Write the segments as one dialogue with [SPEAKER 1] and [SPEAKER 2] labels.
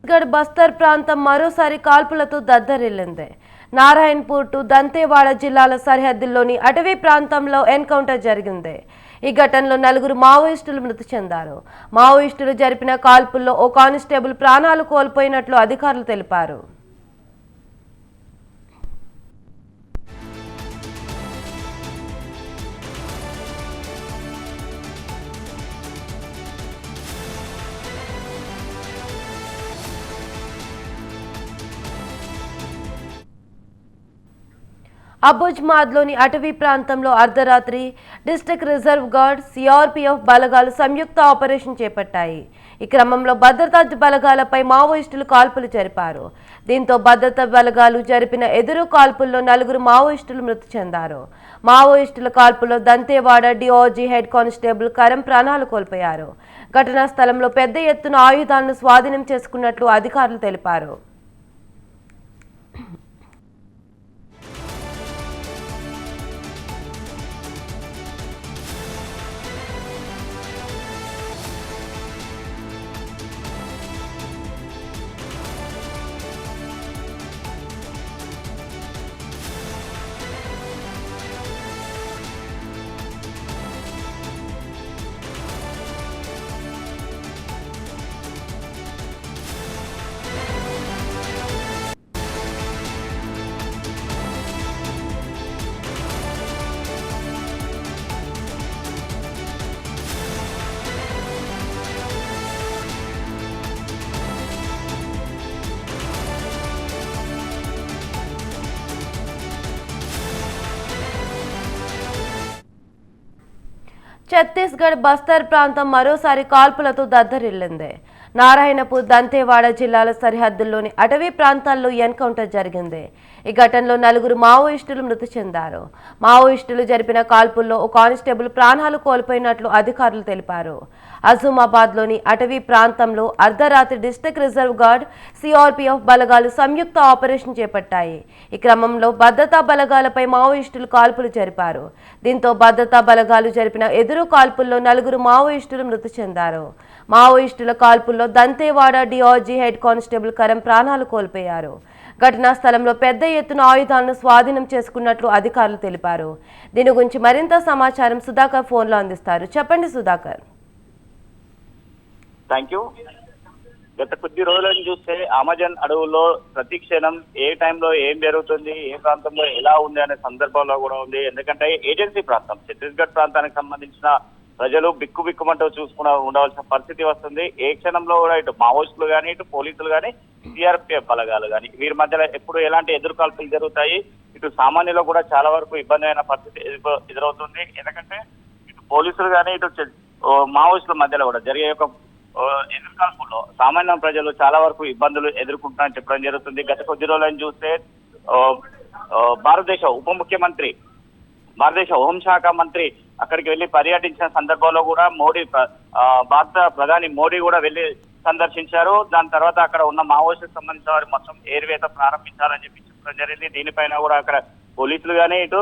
[SPEAKER 1] గఢ్ బస్తర్ ప్రాంతం మరోసారి కాల్పులతో దద్దరిల్లింది. నారాయణపూర్ టు దంతేవాడ జిల్లాల సరిహద్దుల్లోని అటవీ ప్రాంతంలో ఎన్కౌంటర్ జరిగింది. ఈ ఘటనలో 4 మావోయిస్టులు మృతి చెందారు. మావోయిస్టులు జరిపిన కాల్పుల్లో ఓ కానిస్టేబుల్ ప్రాణాలు కోల్పోయినట్లు అధికారులు తెలిపారు. అబుజ్మాద్లోని అటవీ ప్రాంతంలో అర్ధరాత్రి డిస్ట్రిక్ట్ రిజర్వ్ గార్డ్, సిఆర్పీఎఫ్ బలగాలు సంయుక్త ఆపరేషన్ చేపట్టాయి. ఈ క్రమంలో భద్రతా బలగాలపై మావోయిస్టులు కాల్పులు జరిపారు. దీంతో భద్రతా బలగాలు జరిపిన ఎదురు కాల్పుల్లో 4 మావోయిస్టులు మృతి చెందారు. మావోయిస్టుల కాల్పుల్లో దంతేవాడ డిఓజీ హెడ్ కానిస్టేబుల్ కరం ప్రాణాలు కోల్పోయారు. ఘటనా స్థలంలో పెద్ద ఎత్తున ఆయుధాలను స్వాధీనం చేసుకున్నట్లు అధికారులు తెలిపారు. ఛత్తీస్గఢ్ బస్తర్ ప్రాంతం మరోసారి కాల్పులతో దద్దరిల్లింది. నారాయణపూర్, దంతేవాడ జిల్లాల సరిహద్దుల్లోని అటవీ ప్రాంతాల్లో ఎన్కౌంటర్ జరిగింది. ఈ ఘటనలో 4 మావోయిస్టులు మృతి చెందారు. మావోయిస్టులు జరిపిన కాల్పుల్లో ఓ కానిస్టేబుల్ ప్రాణాలు కోల్పోయినట్లు అధికారులు తెలిపారు. అజుమాబాద్లోని అటవీ ప్రాంతంలో అర్ధరాత్రి డిస్ట్రిక్ట్ రిజర్వ్ గార్డ్, సిఆర్పీఎఫ్ బలగాలు సంయుక్త ఆపరేషన్ చేపట్టాయి. ఈ క్రమంలో భద్రతా బలగాలపై మావోయిస్టులు కాల్పులు జరిపారు. దీంతో భద్రతా బలగాలు జరిపిన ఎదురు కాల్పుల్లో 4 మావోయిస్టులు మృతి చెందారు. మావోయిస్టుల కాల్పుల్లో దంతేవాడ డిఓజీ హెడ్ కానిస్టేబుల్ కరం ప్రాణాలు కోల్పోయారు. ఘటనా స్థలంలో పెద్ద ఎత్తున ఆయుధాలను స్వాధీనం చేసుకున్నట్లు అధికారులు తెలిపారు. దీని గురించి మరింత సమాచారం సుధాకర్ ఫోన్లో అందిస్తారు. చెప్పండి సుధాకర్.
[SPEAKER 2] Thank you. గత కొద్ది రోజులను చూస్తే అమెజాన్ అడవుల్లో ప్రతి క్షణం ఏ టైంలో ఏం జరుగుతుంది, ఏ ప్రాంతంలో ఎలా ఉంది అనే సందర్భంలో కూడా ఉంది. ఎందుకంటే ఏజెన్సీ ప్రాంతం, ఛత్తీస్గఢ్ ప్రాంతానికి సంబంధించిన ప్రజలు బిక్కుమంటూ చూసుకుని ఉండవలసిన పరిస్థితి వస్తుంది. ఏ క్షణంలో కూడా ఇటు మావోయిస్టులు కానీ, ఇటు పోలీసులు కానీ, సిఆర్పిఎఫ్ బలగాలు కానీ వీరి మధ్యలో ఎప్పుడు ఎలాంటి ఎదురుకాల్పులు జరుగుతాయి. ఇటు సామాన్యులు కూడా చాలా వరకు ఇబ్బంది అయిన పరిస్థితి ఎదురవుతుంది. ఎందుకంటే ఇటు పోలీసులు కానీ, ఇటు మావోయిస్టుల మధ్యలో కూడా జరిగే ఒక ఎదురుకాల్పుల్లో సామాన్య ప్రజలు చాలా వరకు ఇబ్బందులు ఎదుర్కొంటున్నారని చెప్పడం జరుగుతుంది. గత కొద్ది రోజులను చూస్తే భారతదేశ హోంశాఖ మంత్రి అక్కడికి వెళ్లి పర్యటించిన సందర్భంలో కూడా భారత ప్రధాని మోడీ కూడా వెళ్లి సందర్శించారు. దాని తర్వాత అక్కడ ఉన్న మావోయిస్టులకు సంబంధించిన వారు మొత్తం ఏరువేత ప్రారంభించాలని చెప్పి చెప్పడం జరిగింది. దీనిపైన కూడా అక్కడ పోలీసులు కానీ, ఇటు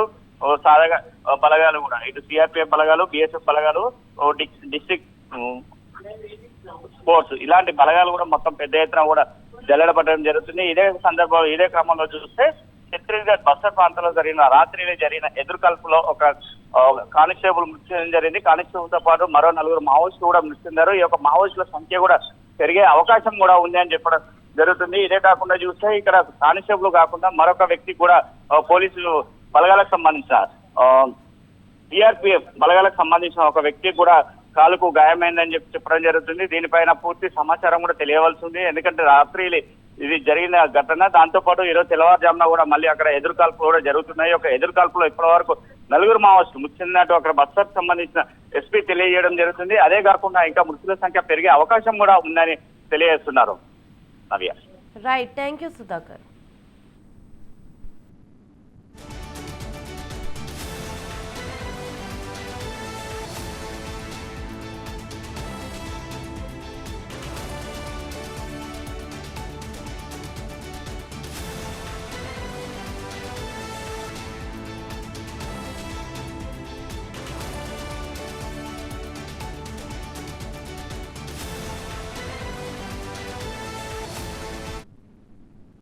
[SPEAKER 2] సాధారణ బలగాలు కూడా, ఇటు సిఆర్పిఎఫ్ బలగాలు, బిఎస్ఎఫ్ బలగాలు, డిస్ట్రిక్ట్ స్పోర్ట్స్ ఇలాంటి బలగాలు కూడా మొత్తం పెద్ద ఎత్తున కూడా జల్లెడపడడం జరుగుతుంది. ఇదే క్రమంలో చూస్తే ఛత్తీస్గఢ్ బస్తర్ ప్రాంతంలో రాత్రి జరిగిన ఎదురుకాల్పులో ఒక కానిస్టేబుల్ మృతి చెందడం జరిగింది. కానిస్టేబుల్ తో పాటు మరో 4 మావోయిస్టులు కూడా మృతి చెందారు. ఈ యొక్క మావోయిస్టుల సంఖ్య కూడా పెరిగే అవకాశం కూడా ఉంది అని చెప్పడం జరుగుతుంది. ఇదే కాకుండా చూస్తే ఇక్కడ కానిస్టేబుల్ కాకుండా మరొక వ్యక్తి కూడా పోలీసు బలగాలకు సంబంధించిన సిఆర్పిఎఫ్ బలగాలకు సంబంధించిన ఒక వ్యక్తి కూడా కాలుకు గాయమైందని చెప్పడం జరుగుతుంది. దీనిపైన పూర్తి సమాచారం కూడా తెలియవలసి ఉంది. ఎందుకంటే రాత్రి ఇది జరిగిన ఘటన, దాంతో పాటు ఈరోజు తెల్లవారుజామున కూడా మళ్ళీ అక్కడ ఎదురుకాల్పులు కూడా జరుగుతున్నాయి. ఒక ఎదురుకాల్పులో ఇప్పటి వరకు 4 మావోయిస్టులు మృతి చెందినట్టు అక్కడ బస్తర్ సంబంధించిన ఎస్పీ తెలియజేయడం జరుగుతుంది. అదే కాకుండా ఇంకా మృతుల సంఖ్య పెరిగే అవకాశం కూడా ఉందని తెలియజేస్తున్నారు.
[SPEAKER 1] Right, thank you Sudhakar.